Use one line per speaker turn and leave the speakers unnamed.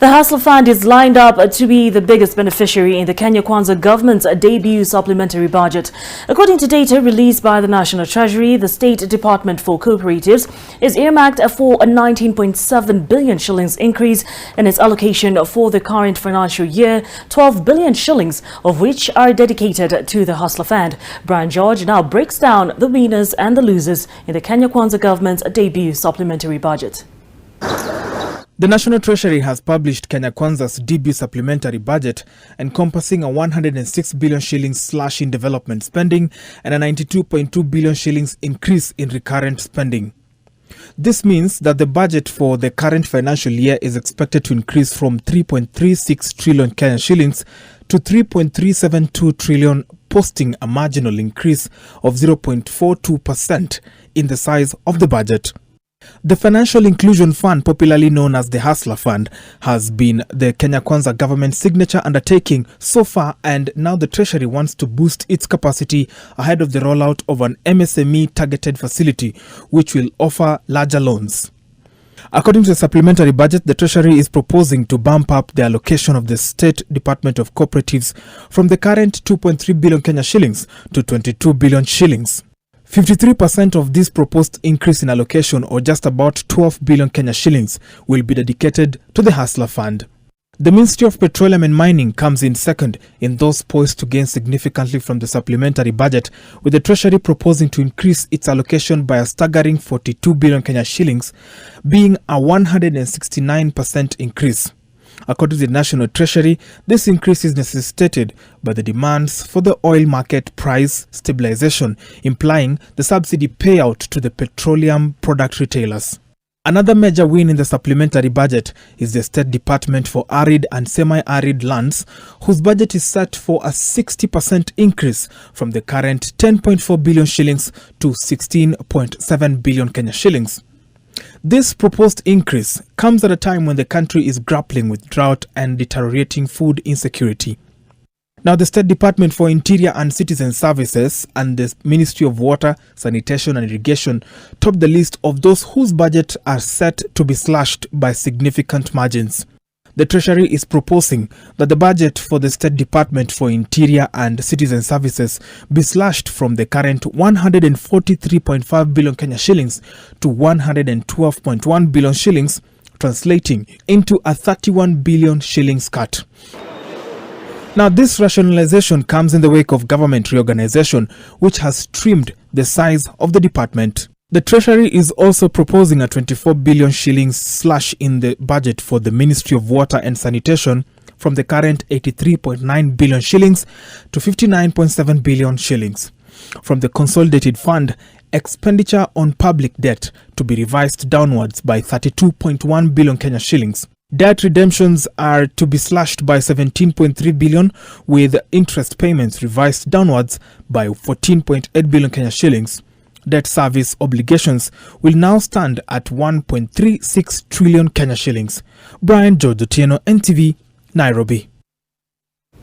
The Hustler Fund is lined up to be the biggest beneficiary in the Kenya Kwanza government's debut supplementary budget. According to data released by the National Treasury, the State Department for Cooperatives is earmarked for a 19.7 billion shillings increase in its allocation for the current financial year, 12 billion shillings of which are dedicated to the Hustler Fund. Brian George now breaks down the winners and the losers in the Kenya Kwanza government's debut supplementary budget.
The National Treasury has published Kenya Kwanza's debut supplementary budget encompassing a 106 billion shillings slash in development spending and a 92.2 billion shillings increase in recurrent spending. This means that the budget for the current financial year is expected to increase from 3.36 trillion Kenyan shillings to 3.372 trillion, posting a marginal increase of 0.42% in the size of the budget. The Financial Inclusion Fund, popularly known as the Hustler Fund, has been the Kenya Kwanza government's signature undertaking so far, and now the Treasury wants to boost its capacity ahead of the rollout of an MSME targeted facility which will offer larger loans. According to the supplementary budget, the Treasury is proposing to bump up the allocation of the State Department of Cooperatives from the current 2.3 billion Kenya shillings to 22 billion shillings. 53% of this proposed increase in allocation, or just about 12 billion Kenya shillings, will be dedicated to the Hustler Fund. The Ministry of Petroleum and Mining comes in second in those poised to gain significantly from the supplementary budget, with the Treasury proposing to increase its allocation by a staggering 42 billion Kenya shillings, being a 169% increase. According to the National Treasury, this increase is necessitated by the demands for the oil market price stabilization, implying the subsidy payout to the petroleum product retailers. Another major win in the supplementary budget is the State Department for Arid and Semi-Arid Lands, whose budget is set for a 60% increase from the current 10.4 billion shillings to 16.7 billion Kenya shillings. This proposed increase comes at a time when the country is grappling with drought and deteriorating food insecurity. Now, the State Department for Interior and Citizen Services and the Ministry of Water, Sanitation and Irrigation top the list of those whose budget are set to be slashed by significant margins. The Treasury is proposing that the budget for the State Department for Interior and Citizen Services be slashed from the current 143.5 billion Kenya shillings to 112.1 billion shillings, translating into a 31 billion shillings cut. Now, this rationalization comes in the wake of government reorganization, which has trimmed the size of the department. The Treasury is also proposing a 24 billion shillings slash in the budget for the Ministry of Water and Sanitation from the current 83.9 billion shillings to 59.7 billion shillings. From the Consolidated Fund, expenditure on public debt to be revised downwards by 32.1 billion Kenya shillings. Debt redemptions are to be slashed by 17.3 billion, with interest payments revised downwards by 14.8 billion Kenya shillings. Debt service obligations will now stand at 1.36 trillion Kenya shillings. Brian George, NTV, Nairobi.